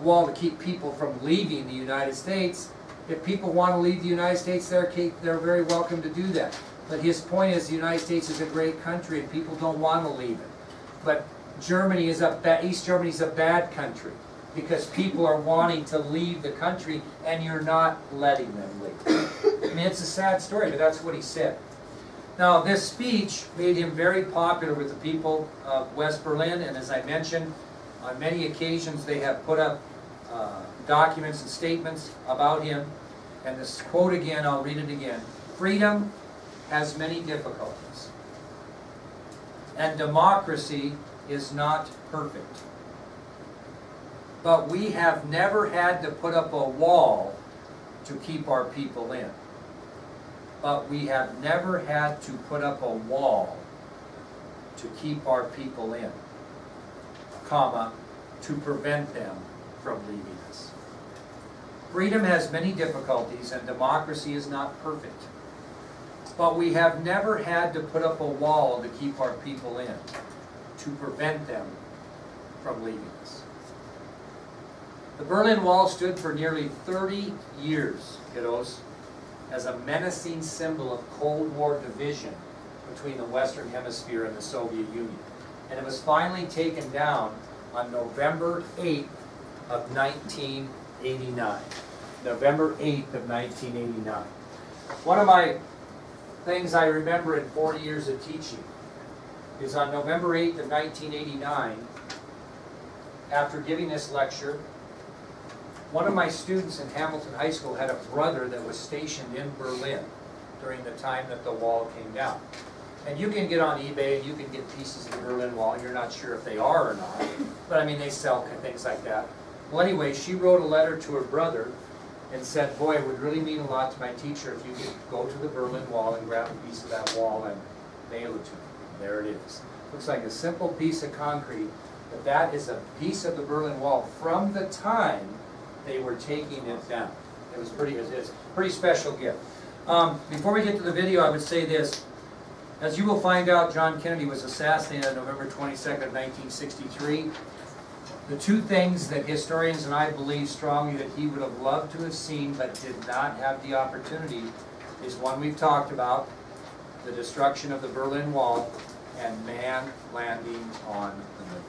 wall to keep people from leaving the United States. If people want to leave the United States, they're very welcome to do that. But his point is the United States is a great country and people don't want to leave it. But Germany is East Germany is a bad country because people are wanting to leave the country and you're not letting them leave. I mean, it's a sad story, but that's what he said. Now, this speech made him very popular with the people of West Berlin, and as I mentioned, on many occasions they have put up documents and statements about him. And this quote again, I'll read it again. "Freedom has many difficulties, and democracy is not perfect. But we have never had to put up a wall to keep our people in. But we have never had to put up a wall to keep our people in, comma, to prevent them from leaving us. Freedom has many difficulties and democracy is not perfect. But we have never had to put up a wall to keep our people in, to prevent them from leaving us." The Berlin Wall stood for nearly 30 years, kiddos, as a menacing symbol of Cold War division between the Western Hemisphere and the Soviet Union. And it was finally taken down on November 8th of 1989. November 8th of 1989. One of my things I remember in 40 years of teaching is on November 8th of 1989, after giving this lecture, one of my students in Hamilton High School had a brother that was stationed in Berlin during the time that the wall came down. And you can get on eBay and you can get pieces of the Berlin Wall. You're not sure if they are or not, but I mean they sell things like that. Well, anyway, she wrote a letter to her brother and said, "Boy, it would really mean a lot to my teacher if you could go to the Berlin Wall and grab a piece of that wall and mail it to me." There it is. Looks like a simple piece of concrete, but that is a piece of the Berlin Wall from the time they were taking it down. It's a pretty special gift. Before we get to the video, I would say this. As you will find out, John Kennedy was assassinated on November 22nd of 1963. The two things that historians and I believe strongly that he would have loved to have seen but did not have the opportunity is one we've talked about, the destruction of the Berlin Wall and man landing on the moon.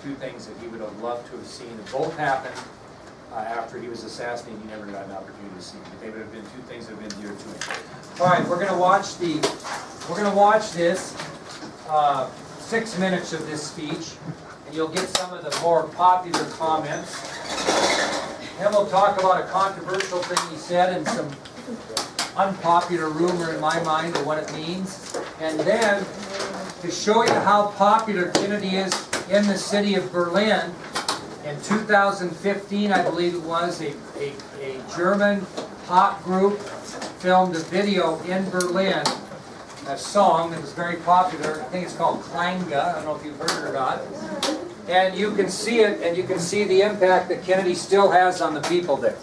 Two things that he would have loved to have seen. It both happened after he was assassinated. He never got an opportunity to see them. But they would have been two things that would have been dear to him. All right, we're going to watch this 6 minutes of this speech, and you'll get some of the more popular comments. Then we'll talk about a controversial thing he said and some unpopular rumor in my mind of what it means. And then to show you how popular Kennedy is in the city of Berlin, in 2015, I believe it was, a German pop group filmed a video in Berlin, a song that was very popular. I think it's called Kleinge. I don't know if you've heard it or not. And you can see it, and you can see the impact that Kennedy still has on the people there.